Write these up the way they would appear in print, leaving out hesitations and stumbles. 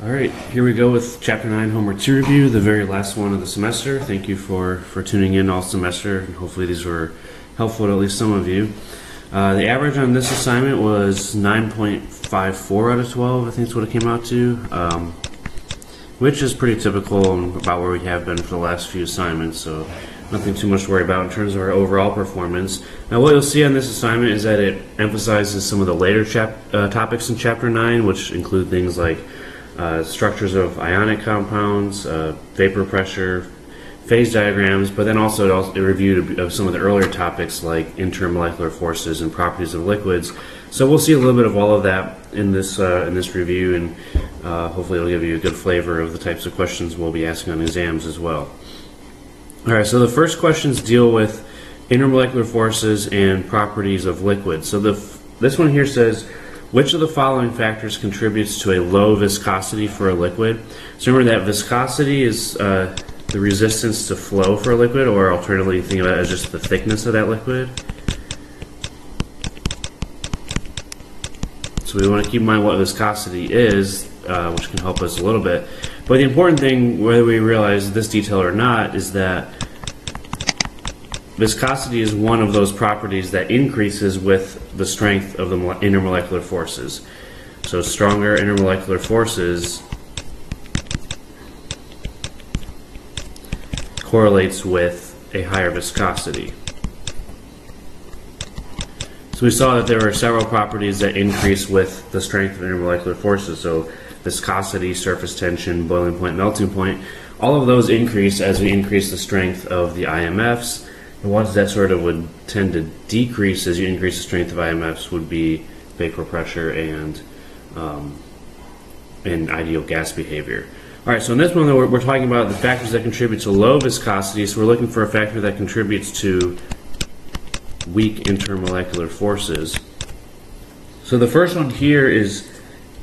Alright, here we go with Chapter 9 Homework 2 review, the very last one of the semester. Thank you for tuning in all semester, and hopefully these were helpful to at least some of you. The average on this assignment was 9.54 out of 12, I think is what it came out to, which is pretty typical and about where we have been for the last few assignments, so nothing too much to worry about in terms of our overall performance. Now what you'll see on this assignment is that it emphasizes some of the later topics in Chapter 9, which include things like structures of ionic compounds, vapor pressure, phase diagrams, but then also it reviewed some of the earlier topics like intermolecular forces and properties of liquids. So we'll see a little bit of all of that in this review, and hopefully it'll give you a good flavor of the types of questions we'll be asking on exams as well. Alright, so the first questions deal with intermolecular forces and properties of liquids. So this one here says, which of the following factors contributes to a low viscosity for a liquid? So remember that viscosity is the resistance to flow for a liquid, or alternatively think about it as just the thickness of that liquid. So we want to keep in mind what viscosity is, which can help us a little bit. But the important thing, whether we realize this detail or not, is that viscosity is one of those properties that increases with the strength of the intermolecular forces. So stronger intermolecular forces correlates with a higher viscosity. So we saw that there were several properties that increase with the strength of intermolecular forces. So viscosity, surface tension, boiling point, melting point, all of those increase as we increase the strength of the IMFs. The ones that sort of would tend to decrease as you increase the strength of IMFs would be vapor pressure and ideal gas behavior. Alright, so in this one though, we're talking about the factors that contribute to low viscosity, so we're looking for a factor that contributes to weak intermolecular forces. So the first one here is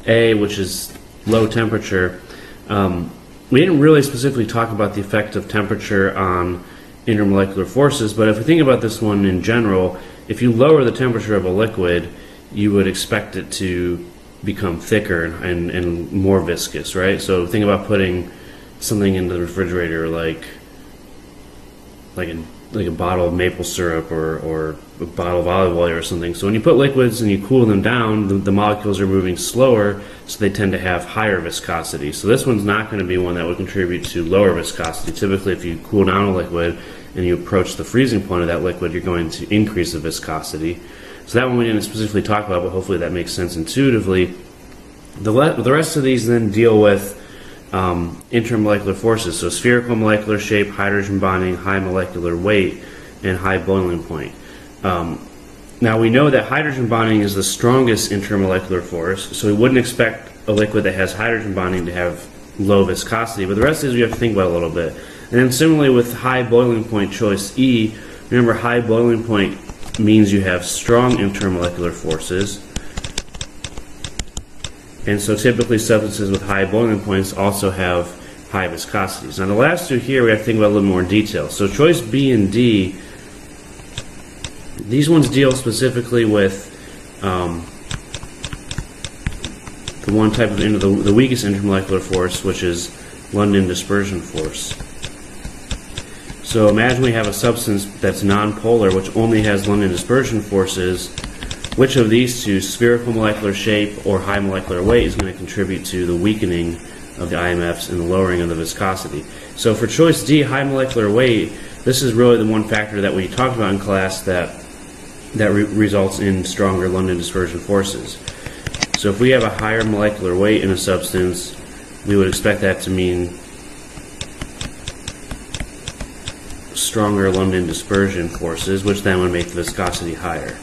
A, which is low temperature. We didn't really specifically talk about the effect of temperature on intermolecular forces, but if we think about this one in general, if you lower the temperature of a liquid, you would expect it to become thicker and more viscous, right? So think about putting something into the refrigerator like a bottle of maple syrup or a bottle of olive oil or something. So when you put liquids and you cool them down, the molecules are moving slower, so they tend to have higher viscosity. So this one's not going to be one that would contribute to lower viscosity. Typically, if you cool down a liquid and you approach the freezing point of that liquid, you're going to increase the viscosity. So that one we didn't specifically talk about, but hopefully that makes sense intuitively. The rest of these then deal with intermolecular forces, so spherical molecular shape, hydrogen bonding, high molecular weight, and high boiling point. Now we know that hydrogen bonding is the strongest intermolecular force, so we wouldn't expect a liquid that has hydrogen bonding to have low viscosity, but the rest of these we have to think about a little bit. And then similarly with high boiling point, choice E, remember high boiling point means you have strong intermolecular forces. And so typically substances with high boiling points also have high viscosities. Now the last two here we have to think about a little more detail. So choice B and D, these ones deal specifically with the one type of the weakest intermolecular force, which is London dispersion force. So imagine we have a substance that's nonpolar, which only has London dispersion forces. Which of these two, spherical molecular shape or high molecular weight, is going to contribute to the weakening of the IMFs and the lowering of the viscosity? So for choice D, high molecular weight, this is really the one factor that we talked about in class that results in stronger London dispersion forces. So if we have a higher molecular weight in a substance, we would expect that to mean stronger London dispersion forces, which then would make the viscosity higher.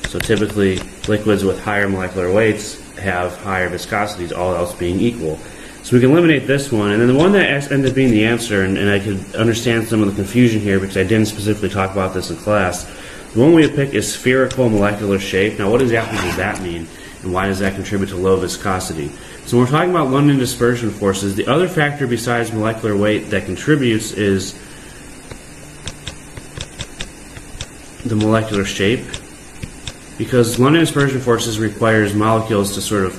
So typically, liquids with higher molecular weights have higher viscosities, all else being equal. So we can eliminate this one, and then the one that ended up being the answer, and I could understand some of the confusion here because I didn't specifically talk about this in class. The one we would pick is spherical molecular shape. Now what exactly does that mean, and why does that contribute to low viscosity? So when we're talking about London dispersion forces, the other factor besides molecular weight that contributes is the molecular shape, because London dispersion forces requires molecules to sort of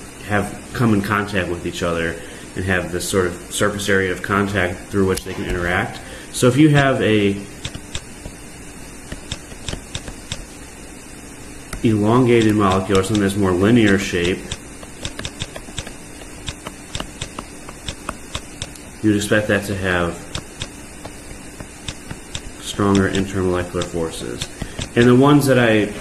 come in contact with each other and have this sort of surface area of contact through which they can interact. So if you have a elongated molecule or something that's more linear shape, you'd expect that to have stronger intermolecular forces. And the ones that I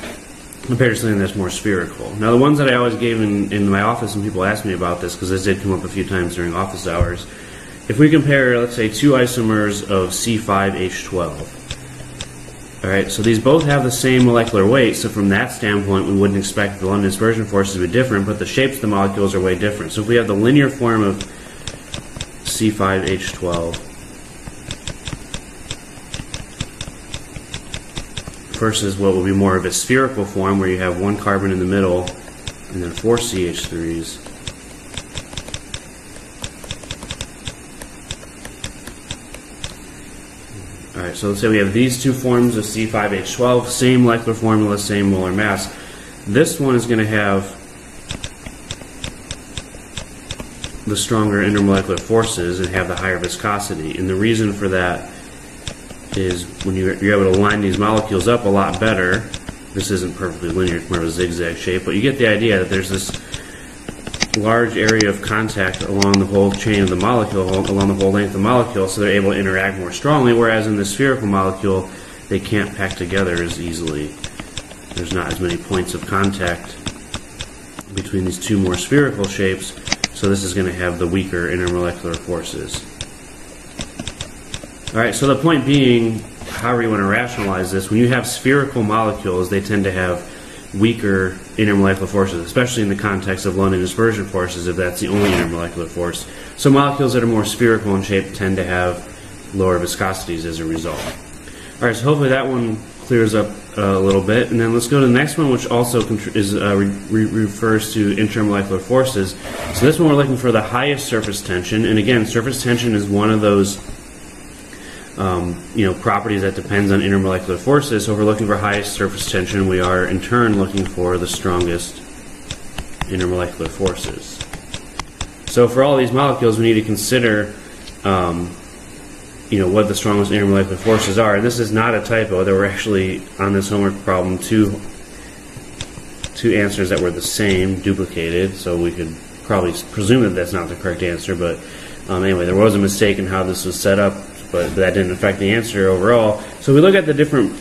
compared to something that's more spherical. Now, the ones that I always gave in my office, and people ask me about this because this did come up a few times during office hours. If we compare, let's say, two isomers of C9HW2, all right, so these both have the same molecular weight, so from that standpoint, we wouldn't expect the London dispersion forces to be different, but the shapes of the molecules are way different. So if we have the linear form of C9HW2 versus what will be more of a spherical form where you have one carbon in the middle and then 4 CH3s. Alright, so let's say we have these two forms of C9HW2, same molecular formula, same molar mass. This one is going to have the stronger intermolecular forces and have the higher viscosity. And the reason for that is when you're able to line these molecules up a lot better. This isn't perfectly linear, it's more of a zigzag shape, but you get the idea that there's this large area of contact along the whole chain of the molecule, along the whole length of the molecule, so they're able to interact more strongly, whereas in the spherical molecule, they can't pack together as easily. There's not as many points of contact between these two more spherical shapes, so this is going to have the weaker intermolecular forces. Alright, so the point being, however you want to rationalize this, when you have spherical molecules, they tend to have weaker intermolecular forces, especially in the context of London dispersion forces, if that's the only intermolecular force. So molecules that are more spherical in shape tend to have lower viscosities as a result. Alright, so hopefully that one clears up a little bit. And then let's go to the next one, which also refers to intermolecular forces. So this one we're looking for the highest surface tension. And again, surface tension is one of those properties that depends on intermolecular forces. So if we're looking for highest surface tension, we are in turn looking for the strongest intermolecular forces. So for all these molecules, we need to consider what the strongest intermolecular forces are. And this is not a typo. There were actually, on this homework problem, two answers that were the same, duplicated, so we could probably presume that that's not the correct answer, but anyway, there was a mistake in how this was set up, but that didn't affect the answer overall. So we look at the different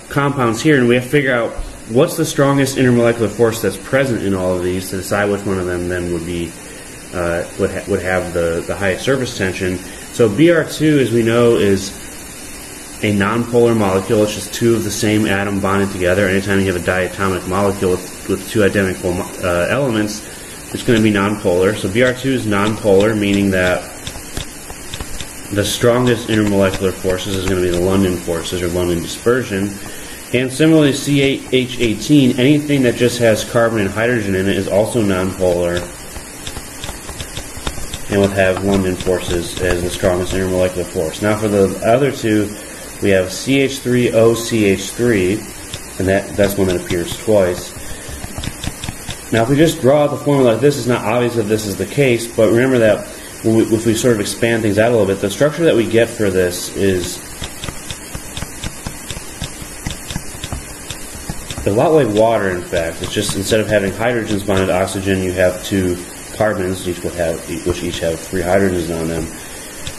compounds here, and we have to figure out what's the strongest intermolecular force that's present in all of these to decide which one of them then would be would have the highest surface tension. So Br2, as we know, is a nonpolar molecule. It's just two of the same atom bonded together. Anytime you have a diatomic molecule with two identical elements, it's going to be nonpolar. So Br2 is nonpolar, meaning that the strongest intermolecular forces is going to be the London forces, or London dispersion. And similarly, C9H18, anything that just has carbon and hydrogen in it is also nonpolar and would have London forces as the strongest intermolecular force. Now for the other two, we have CH3OCH3, and that's one that appears twice. Now if we just draw out the formula like this, it's not obvious that this is the case, but remember that if we sort of expand things out a little bit, the structure that we get for this is a lot like water, in fact. It's just instead of having hydrogens bonded to oxygen, you have two carbons, which each have 3 hydrogens on them.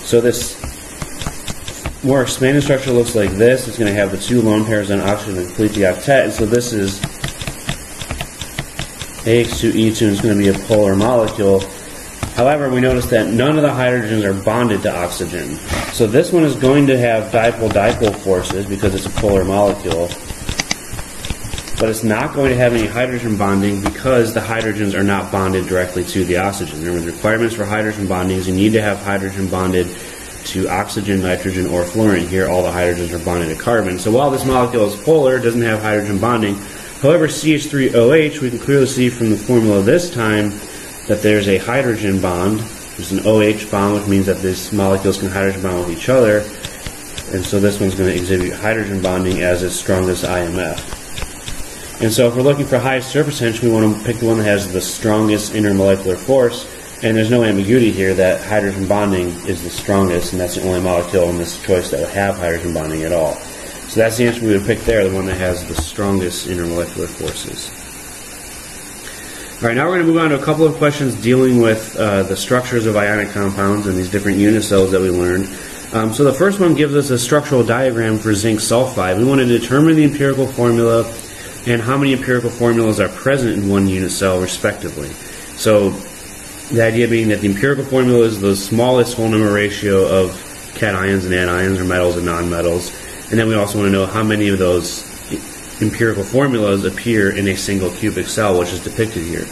So this more expanded structure looks like this. It's going to have the 2 lone pairs on oxygen to complete the octet, and so this is AX2E2, and it's going to be a polar molecule. However, we notice that none of the hydrogens are bonded to oxygen. So this one is going to have dipole-dipole forces because it's a polar molecule. But it's not going to have any hydrogen bonding because the hydrogens are not bonded directly to the oxygen. Remember, the requirements for hydrogen bonding is you need to have hydrogen bonded to oxygen, nitrogen, or fluorine. Here, all the hydrogens are bonded to carbon. So while this molecule is polar, it doesn't have hydrogen bonding. However, CH3OH, we can clearly see from the formula this time that there's a hydrogen bond. There's an OH bond, which means that these molecules can hydrogen bond with each other. And so this one's going to exhibit hydrogen bonding as its strongest IMF. And so if we're looking for highest surface tension, we want to pick the one that has the strongest intermolecular force. And there's no ambiguity here that hydrogen bonding is the strongest, and that's the only molecule in this choice that would have hydrogen bonding at all. So that's the answer we would pick there, the one that has the strongest intermolecular forces. All right, now we're going to move on to a couple of questions dealing with the structures of ionic compounds and these different unicells that we learned. So the first one gives us a structural diagram for zinc sulfide. We want to determine the empirical formula and how many empirical formulas are present in one unicell respectively. So the idea being that the empirical formula is the smallest whole number ratio of cations and anions, or metals and nonmetals. And then we also want to know how many of those empirical formulas appear in a single cubic cell, which is depicted here.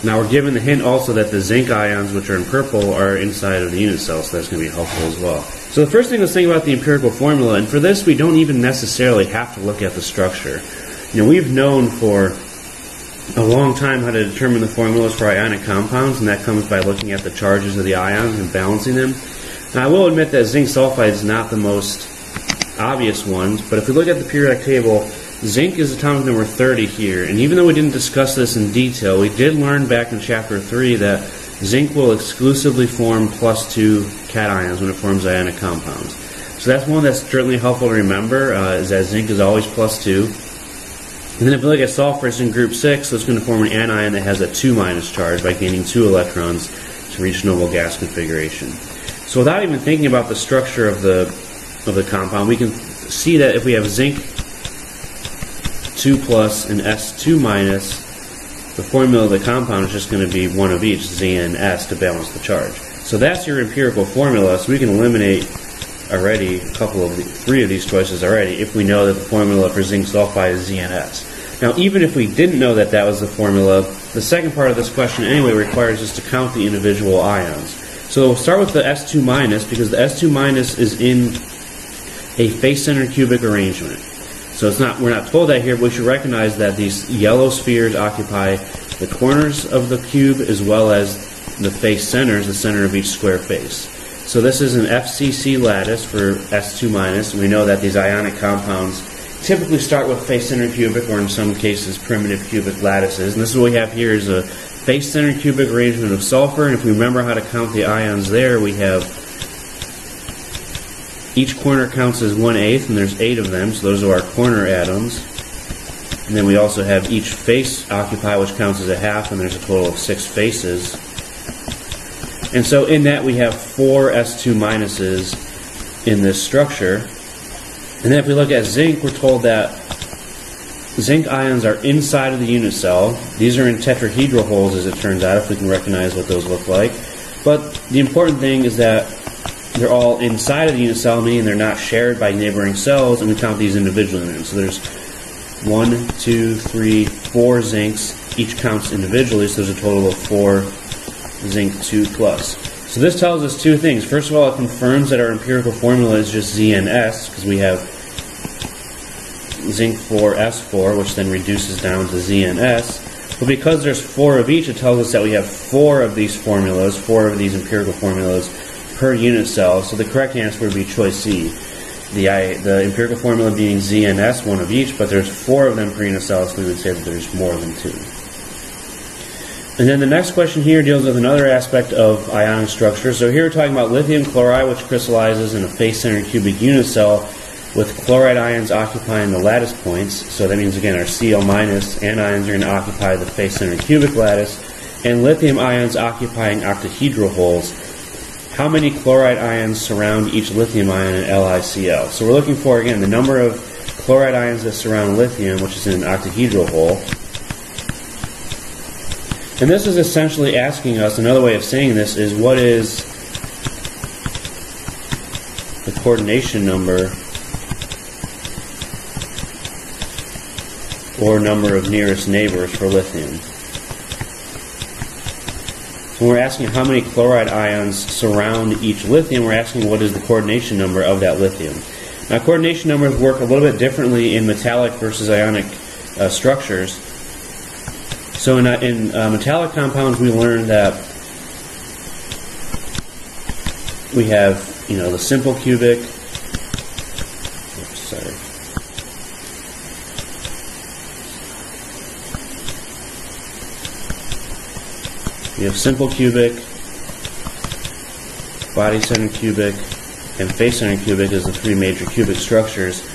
Now we're given the hint also that the zinc ions, which are in purple, are inside of the unit cell, so that's going to be helpful as well. So the first thing, let's think about the empirical formula, and for this we don't even necessarily have to look at the structure. You know, we've known for a long time how to determine the formulas for ionic compounds, and that comes by looking at the charges of the ions and balancing them. Now I will admit that zinc sulfide is not the most obvious ones, but if we look at the periodic table, zinc is atomic number 30 here, and even though we didn't discuss this in detail, we did learn back in chapter 3 that zinc will exclusively form +2 cations when it forms ionic compounds. So that's one that's certainly helpful to remember, is that zinc is always +2. And then if we look at sulfur, it's in group 6, so it's going to form an anion that has a 2- charge by gaining 2 electrons to reach noble gas configuration. So without even thinking about the structure of the compound, we can see that if we have zinc 2+ and S2-, the formula of the compound is just going to be one of each, Z and S, to balance the charge. So that's your empirical formula, so we can eliminate already three of these choices already if we know that the formula for zinc sulfide is Z and S. Now, even if we didn't know that that was the formula, the second part of this question anyway requires us to count the individual ions. So we'll start with the S2-, because the S2- is in a face-centered cubic arrangement. So we're not told that here, but we should recognize that these yellow spheres occupy the corners of the cube as well as the face centers, the center of each square face. So this is an FCC lattice for S2-, and we know that these ionic compounds typically start with face-centered cubic, or in some cases primitive cubic lattices. And this is what we have here is a face-centered cubic arrangement of sulfur, and if we remember how to count the ions there, we have each corner counts as 1/8, and there's 8 of them, so those are our corner atoms. And then we also have each face occupy, which counts as a half, and there's a total of 6 faces. And so in that we have 4 S2- in this structure. And then if we look at zinc, we're told that zinc ions are inside of the unit cell. These are in tetrahedral holes, as it turns out, if we can recognize what those look like. But the important thing is that they're all inside of the unit cell, meaning they're not shared by neighboring cells, and we count these individually. So there's 1, 2, 3, 4 zincs. Each counts individually, so there's a total of 4 zinc 2+. So this tells us two things. First of all, it confirms that our empirical formula is just Z and S, because we have zinc 4S4, which then reduces down to Z and S. But because there's 4 of each, it tells us that we have 4 of these formulas, 4 of these empirical formulas per unit cell. So the correct answer would be choice C. The empirical formula being Z and S, 1 of each, but there's 4 of them per unit cell, so we would say that there's more than 2. And then the next question here deals with another aspect of ionic structure. So here we're talking about lithium chloride, which crystallizes in a face-centered cubic unit cell with chloride ions occupying the lattice points. So that means, again, our Cl- anions are going to occupy the face-centered cubic lattice, and lithium ions occupying octahedral holes. How many chloride ions surround each lithium ion in LiCl? So we're looking for, again, the number of chloride ions that surround lithium, which is in an octahedral hole. And this is essentially asking us, another way of saying this is, what is the coordination number or number of nearest neighbors for lithium? When we're asking how many chloride ions surround each lithium, we're asking what is the coordination number of that lithium. Now, coordination numbers work a little bit differently in metallic versus ionic structures. So in metallic compounds, we learned that we have, the simple cubic. You have simple cubic, body-centered cubic, and face-centered cubic as the three major cubic structures.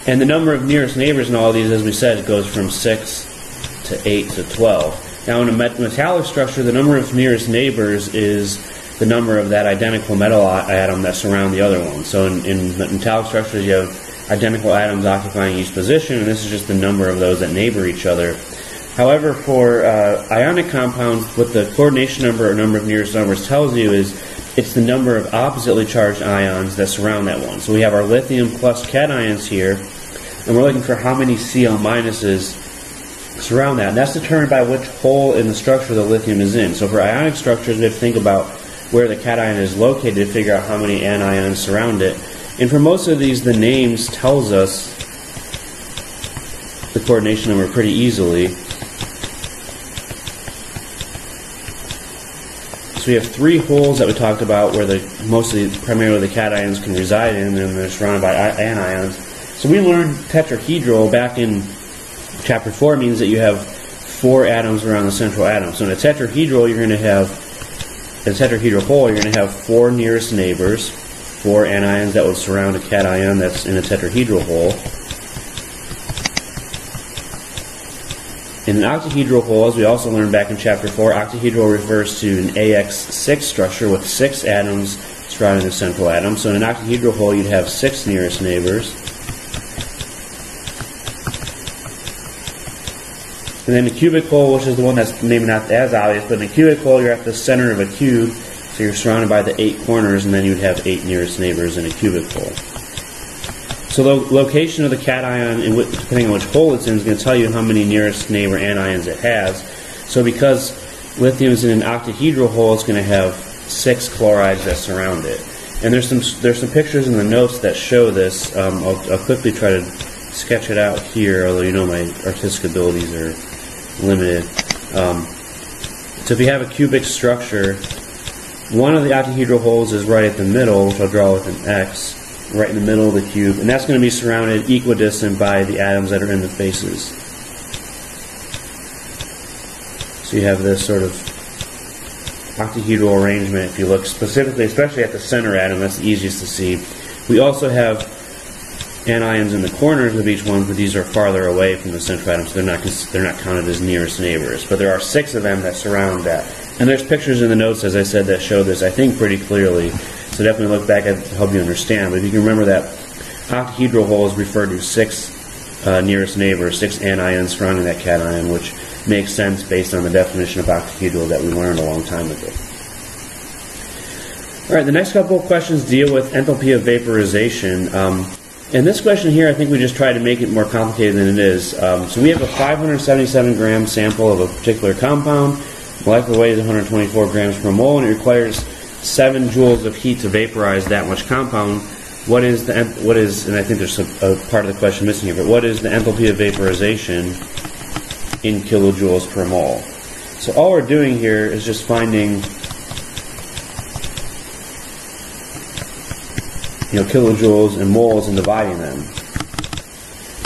And the number of nearest neighbors in all of these, as we said, it goes from 6 to 8 to 12. Now in a metallic structure, the number of nearest neighbors is the number of that identical metal atom that surround the other one. So in metallic structures, you have identical atoms occupying each position, and this is just the number of those that neighbor each other. However, for ionic compounds, what the coordination number or number of nearest numbers tells you is it's the number of oppositely charged ions that surround that one. So we have our lithium plus cations here, and we're looking for how many Cl minuses surround that. And that's determined by which hole in the structure the lithium is in. So for ionic structures, we have to think about where the cation is located to figure out how many anions surround it. And for most of these, the names tells us the coordination number pretty easily. So we have three holes that we talked about where primarily the cations can reside in, and they're surrounded by anions. So we learned tetrahedral back in chapter 4 means that you have 4 atoms around the central atom. So in a tetrahedral, in a tetrahedral hole, you're going to have 4 nearest neighbors, 4 anions that would surround a cation that's in a tetrahedral hole. In an octahedral hole, as we also learned back in chapter 4, octahedral refers to an AX6 structure with 6 atoms surrounding the central atom. So in an octahedral hole, you'd have 6 nearest neighbors. And then the cubic hole, which is the one that's maybe not as obvious, but in a cubic hole, you're at the center of a cube, so you're surrounded by the 8 corners, and then you'd have 8 nearest neighbors in a cubic hole. So the location of the cation, depending on which hole it's in, is going to tell you how many nearest neighbor anions it has. So because lithium is in an octahedral hole, it's going to have 6 chlorides that surround it. And there's some pictures in the notes that show this. I'll quickly try to sketch it out here, although you know my artistic abilities are limited. So if you have a cubic structure, one of the octahedral holes is right at the middle, which I'll draw with an X, right in the middle of the cube, and that's going to be surrounded equidistant by the atoms that are in the faces. So you have this sort of octahedral arrangement. If you look specifically, especially at the center atom, that's the easiest to see. We also have anions in the corners of each one, but these are farther away from the central atom, so they're not counted as nearest neighbors. But there are 6 of them that surround that. And there's pictures in the notes, as I said, that show this, I think, pretty clearly. So definitely look back at it to help you understand. But if you can remember that octahedral hole is referred to 6 nearest neighbors, 6 anions surrounding that cation, which makes sense based on the definition of octahedral that we learned a long time ago. All right, the next couple of questions deal with enthalpy of vaporization. And this question here, I think we just tried to make it more complicated than it is. So we have a 577 gram sample of a particular compound. Molecular weight is 124 grams per mole, and it requires 7 joules of heat to vaporize that much compound. And I think there's a part of the question missing here, but what is the enthalpy of vaporization in kilojoules per mole? So all we're doing here is just finding kilojoules and moles and dividing them.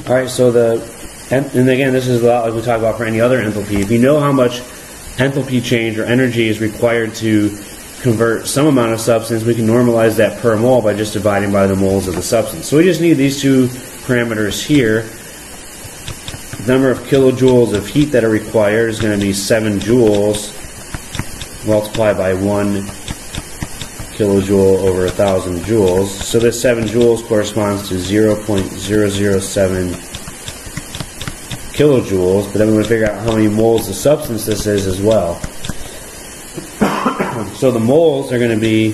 All right, so and again, this is a lot like we talk about for any other enthalpy. If you know how much enthalpy change or energy is required to convert some amount of substance, we can normalize that per mole by just dividing by the moles of the substance. So we just need these 2 parameters here. The number of kilojoules of heat that are required is going to be 7 joules multiplied by 1 kilojoule over 1,000 joules. So this 7 joules corresponds to 0.007 kilojoules, but then we're going to figure out how many moles of substance this is as well. So the moles are going to be,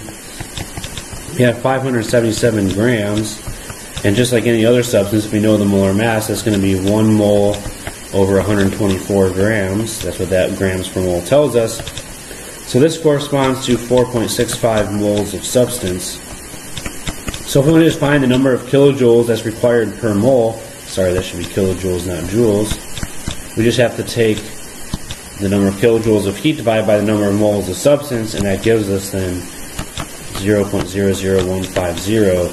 we have 577 grams, and just like any other substance, if we know the molar mass, that's going to be 1 mole over 124 grams. That's what that grams per mole tells us. So this corresponds to 4.65 moles of substance. So if we want to just find the number of kilojoules that's required per mole, sorry, that should be kilojoules, not joules, we just have to take the number of kilojoules of heat divided by the number of moles of substance, and that gives us then 0.00150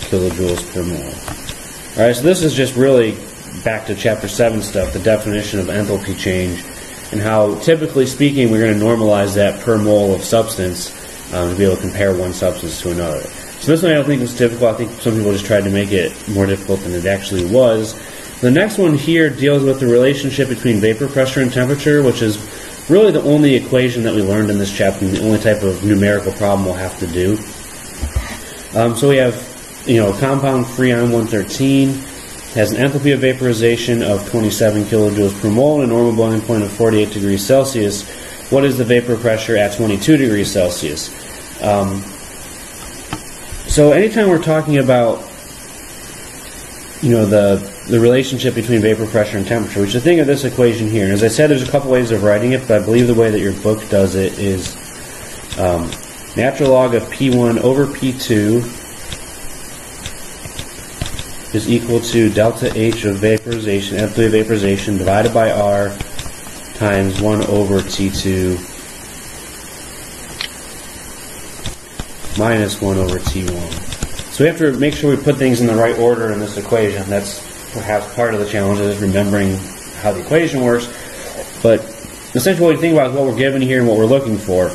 kilojoules per mole. Alright, so this is just really back to chapter 7 stuff, the definition of enthalpy change. and how, typically speaking, we're going to normalize that per mole of substance to be able to compare one substance to another. So this one I don't think was difficult. I think some people just tried to make it more difficult than it actually was. The next one here deals with the relationship between vapor pressure and temperature, which is really the only equation that we learned in this chapter, and the only type of numerical problem we'll have to do. So we have, compound Freon 113 has an enthalpy of vaporization of 27 kilojoules per mole and a normal boiling point of 48 degrees Celsius. What is the vapor pressure at 22 degrees Celsius? So anytime we're talking about, the relationship between vapor pressure and temperature, we should think of this equation here. And as I said, there's a couple ways of writing it, but I believe the way that your book does it is natural log of P1 over P2 is equal to delta H of vaporization, enthalpy of vaporization, divided by R times 1 over T2 minus 1 over T1. So we have to make sure we put things in the right order in this equation. That's perhaps part of the challenge, is remembering how the equation works. But essentially what we think about is what we're given here and what we're looking for.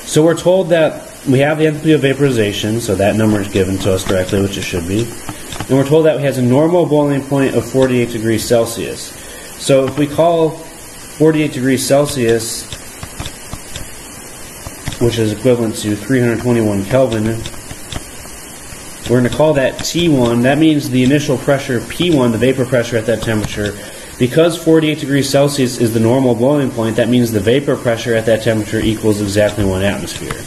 So we're told that we have the enthalpy of vaporization, so that number is given to us directly, which it should be. And we're told that it has a normal boiling point of 48 degrees Celsius. So if we call 48 degrees Celsius, which is equivalent to 321 Kelvin, we're going to call that T1. That means the initial pressure, P1, the vapor pressure at that temperature. Because 48 degrees Celsius is the normal boiling point, that means the vapor pressure at that temperature equals exactly 1 atmosphere.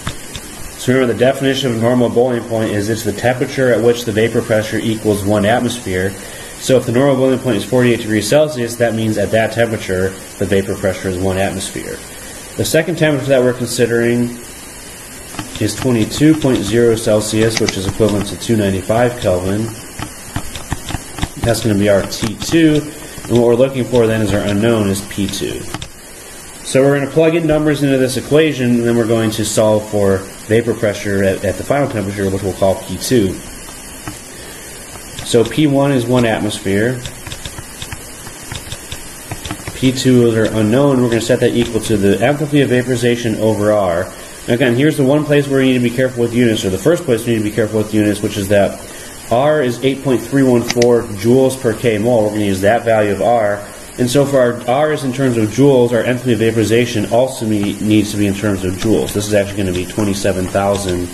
So remember, the definition of normal boiling point is it's the temperature at which the vapor pressure equals 1 atmosphere. So if the normal boiling point is 48 degrees Celsius, that means at that temperature the vapor pressure is 1 atmosphere. The second temperature that we're considering is 22.0 Celsius, which is equivalent to 295 Kelvin. That's going to be our T2, and what we're looking for then is our unknown is P2. So we're going to plug in numbers into this equation, and then we're going to solve for vapor pressure at the final temperature, which we'll call P2. So P1 is 1 atmosphere. P2 is our unknown. We're going to set that equal to the enthalpy of vaporization over R. Again, here's the one place where you need to be careful with units, or the first place you need to be careful with units, which is that R is 8.314 joules per k mole. We're going to use that value of R. And so for our R is in terms of joules, our enthalpy of vaporization also needs to be in terms of joules. This is actually going to be 27,000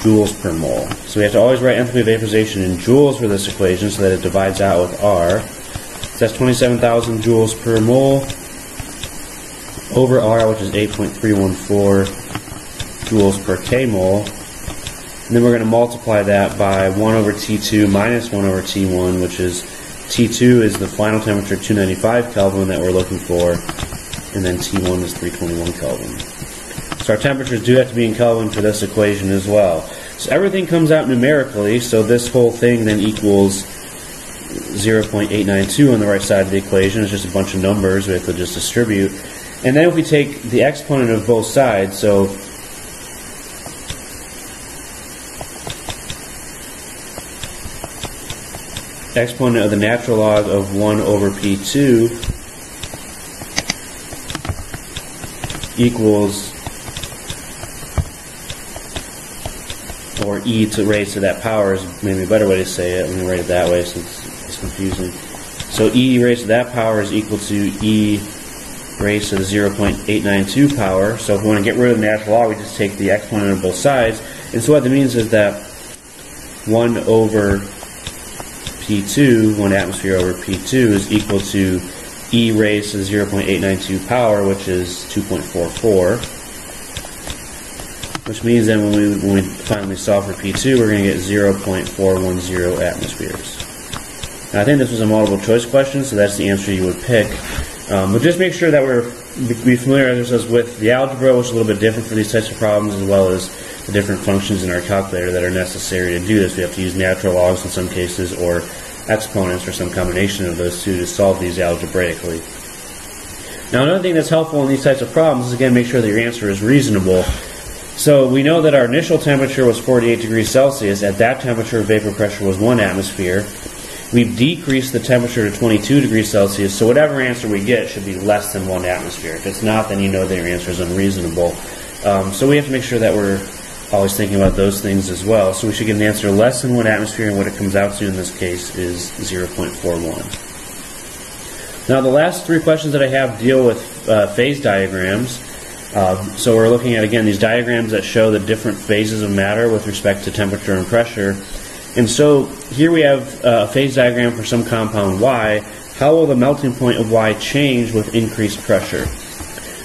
joules per mole. So we have to always write enthalpy of vaporization in joules for this equation so that it divides out with R. So that's 27,000 joules per mole over R, which is 8.314 joules per k mole. And then we're going to multiply that by 1 over T2 minus 1 over T1, which is T2 is the final temperature, 295 Kelvin that we're looking for, and then T1 is 321 Kelvin. So our temperatures do have to be in Kelvin for this equation as well. So everything comes out numerically, so this whole thing then equals 0.892 on the right side of the equation. It's just a bunch of numbers we have to just distribute. And then if we take the exponent of both sides, so exponent of the natural log of 1 over P2 equals, or e to raised to that power is maybe a better way to say it. Let me write it that way since it's confusing. So e raised to that power is equal to e raised to the 0.892 power. So if we want to get rid of the natural log, we just take the exponent of both sides. And so what that means is that 1 over P2, 1 atmosphere over P2, is equal to e raised to the 0.892 power, which is 2.44. Which means then when we finally solve for P2, we're going to get 0.410 atmospheres. Now, I think this was a multiple choice question, so that's the answer you would pick. But just make sure that we familiarize ourselves with the algebra, which is a little bit different for these types of problems, as well as the different functions in our calculator that are necessary to do this. We have to use natural logs in some cases, or exponents, or some combination of those two to solve these algebraically. Now, another thing that's helpful in these types of problems is, again, make sure that your answer is reasonable. So we know that our initial temperature was 48 degrees Celsius. At that temperature, vapor pressure was 1 atmosphere. we've decreased the temperature to 22 degrees Celsius, so whatever answer we get should be less than 1 atmosphere. If it's not, then you know that your answer is unreasonable. So we have to make sure that we're always thinking about those things as well. So we should get an answer less than 1 atmosphere, and what it comes out to in this case is 0.41. Now the last 3 questions that I have deal with phase diagrams. So we're looking at, again, these diagrams that show the different phases of matter with respect to temperature and pressure. And so here we have a phase diagram for some compound Y. How will the melting point of Y change with increased pressure?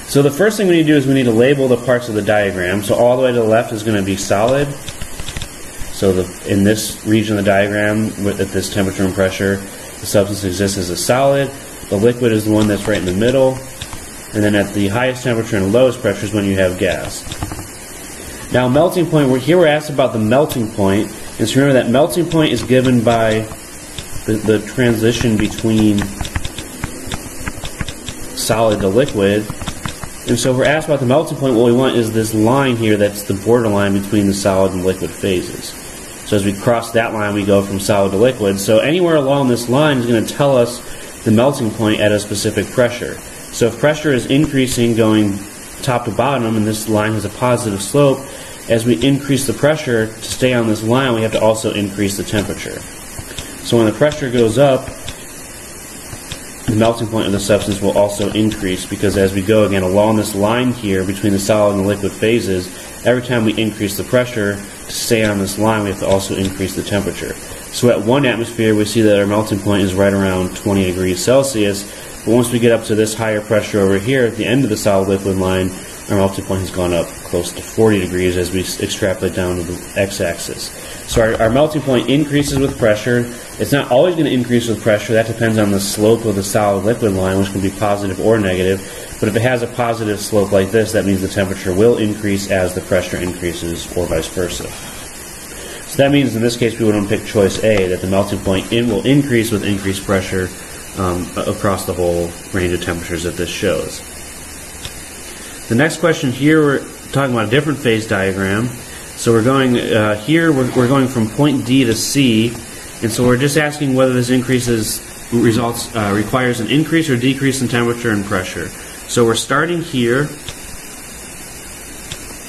So the first thing we need to do is we need to label the parts of the diagram. So all the way to the left is going to be solid. So in this region of the diagram, at this temperature and pressure, the substance exists as a solid. The liquid is the one that's right in the middle. And then at the highest temperature and lowest pressure is when you have gas. Now melting point, we're asked about the melting point. And so remember that melting point is given by the transition between solid to liquid. And so if we're asked about the melting point, what we want is this line here that's the borderline between the solid and liquid phases. So as we cross that line, we go from solid to liquid. So anywhere along this line is going to tell us the melting point at a specific pressure. So if pressure is increasing going top to bottom, and this line has a positive slope, as we increase the pressure to stay on this line, we have to also increase the temperature. So when the pressure goes up, the melting point of the substance will also increase, because as we go again along this line here between the solid and the liquid phases, every time we increase the pressure to stay on this line, we have to also increase the temperature. So at 1 atmosphere, we see that our melting point is right around 20 degrees Celsius. But once we get up to this higher pressure over here at the end of the solid liquid line, our melting point has gone up close to 40 degrees as we extrapolate down to the x-axis. So our melting point increases with pressure. It's not always going to increase with pressure. That depends on the slope of the solid liquid line, which can be positive or negative. But if it has a positive slope like this, that means the temperature will increase as the pressure increases, or vice versa. So that means in this case we would pick choice A, that the melting point will increase with increased pressure across the whole range of temperatures that this shows. The next question here, we're talking about a different phase diagram. So we're going here, we're going from point D to C, and so we're just asking whether this requires an increase or decrease in temperature and pressure. So we're starting here,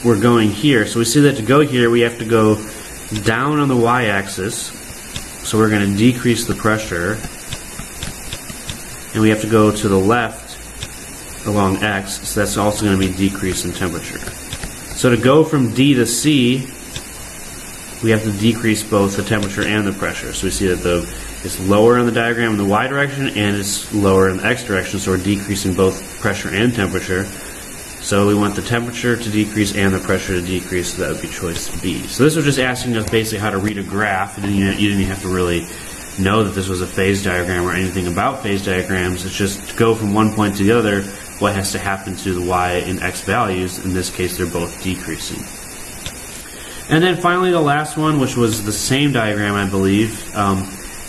we're going here. So we see that to go here, we have to go down on the y-axis. So we're going to decrease the pressure. And we have to go to the left along x, so that's also going to be decrease in temperature. So to go from D to C, we have to decrease both the temperature and the pressure. So we see that it's lower on the diagram in the y direction and it's lower in the x direction, so we're decreasing both pressure and temperature. So we want the temperature to decrease and the pressure to decrease, so that would be choice B. So this was just asking us basically how to read a graph, and you didn't even have to really know that this was a phase diagram or anything about phase diagrams. It's just to go from one point to the other, what has to happen to the y and x values. In this case, they're both decreasing. And then finally the last one, which was the same diagram, I believe,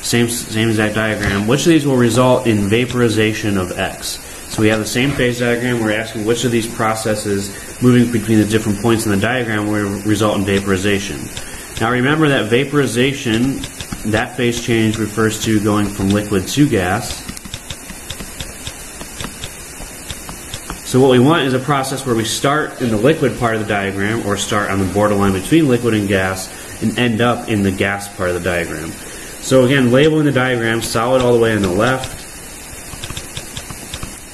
same exact diagram. Which of these will result in vaporization of x? So we have the same phase diagram. We're asking which of these processes moving between the different points in the diagram will result in vaporization. Now remember that vaporization, that phase change refers to going from liquid to gas. So what we want is a process where we start in the liquid part of the diagram, or start on the borderline between liquid and gas, and end up in the gas part of the diagram. So again, labeling the diagram, solid all the way on the left,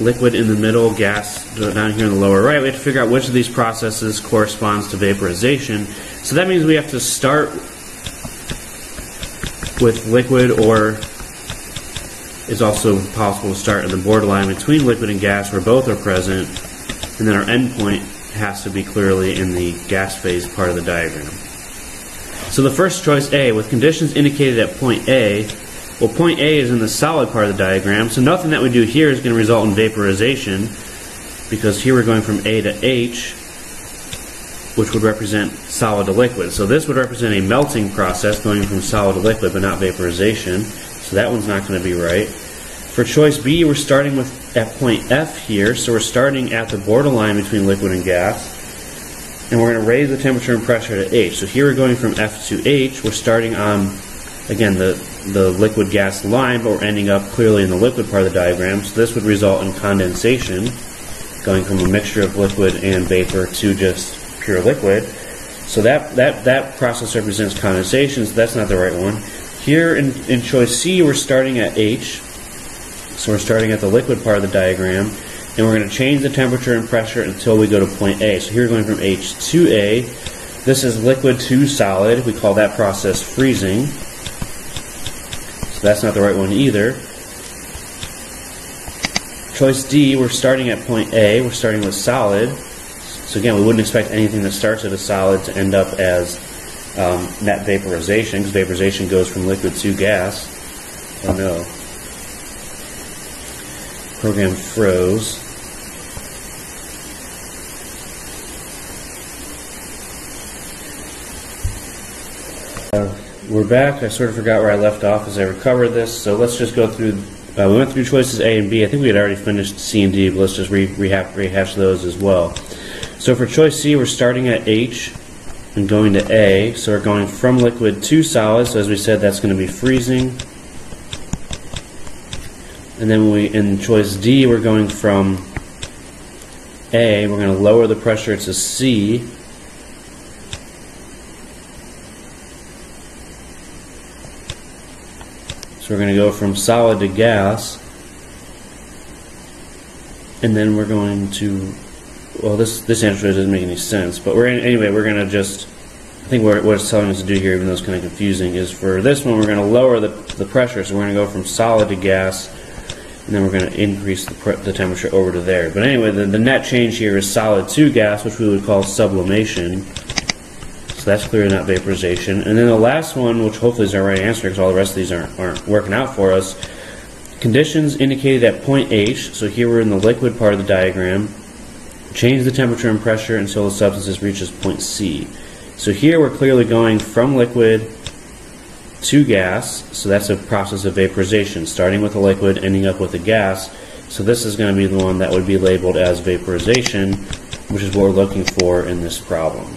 liquid in the middle, gas down here in the lower right. We have to figure out which of these processes corresponds to vaporization. So that means we have to start with liquid, or it's also possible to start in the borderline between liquid and gas where both are present, and then our endpoint has to be clearly in the gas phase part of the diagram. So the first choice, A, with conditions indicated at point A, well, point A is in the solid part of the diagram, so nothing that we do here is going to result in vaporization, because here we're going from A to H, which would represent solid to liquid. So this would represent a melting process going from solid to liquid, but not vaporization. So that one's not going to be right. For choice B, we're starting at point F here, so we're starting at the borderline between liquid and gas, and we're going to raise the temperature and pressure to H. So here we're going from F to H. We're starting on, again, the the liquid gas line, but we're ending up clearly in the liquid part of the diagram. So this would result in condensation, going from a mixture of liquid and vapor to just pure liquid. So that process represents condensation, so that's not the right one. Here in choice C, we're starting at H, so we're starting at the liquid part of the diagram, and we're going to change the temperature and pressure until we go to point A. So here we're going from H to A. This is liquid to solid. We call that process freezing. So that's not the right one either. Choice D, we're starting at point A. We're starting with solid. So again, we wouldn't expect anything that starts at a solid to end up as net vaporization, because vaporization goes from liquid to gas. Oh no. Program froze. We're back. I sort of forgot where I left off as I recovered this, so let's just go through. We went through choices A and B. I think we had already finished C and D, but let's just rehash those as well. So for choice C, we're starting at H and going to A. So we're going from liquid to solid. So as we said, that's going to be freezing. And then in choice D, we're going from A. We're going to lower the pressure to C. So we're going to go from solid to gas, and then we're going to, well, this answer doesn't make any sense, but anyway, we're going to just, I think what it's telling us to do here, even though it's kind of confusing, is for this one, we're going to lower the pressure, so we're going to go from solid to gas, and then we're going to increase the temperature over to there. But anyway, the net change here is solid to gas, which we would call sublimation. So that's clearly not vaporization. And then the last one, which hopefully is our right answer because all the rest of these aren't working out for us, conditions indicated at point H, so here we're in the liquid part of the diagram, change the temperature and pressure until the substance reaches point C. So here we're clearly going from liquid to gas, so that's a process of vaporization, starting with a liquid, ending up with a gas. So this is going to be the one that would be labeled as vaporization, which is what we're looking for in this problem.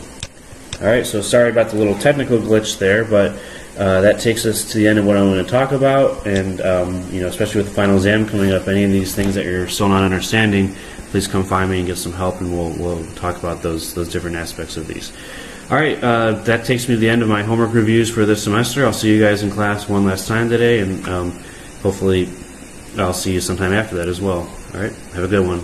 Alright, so sorry about the little technical glitch there, but that takes us to the end of what I want to talk about, and especially with the final exam coming up, any of these things that you're still not understanding, please come find me and get some help, and we'll talk about those different aspects of these. Alright, that takes me to the end of my homework reviews for this semester. I'll see you guys in class one last time today, and hopefully I'll see you sometime after that as well. Alright, have a good one.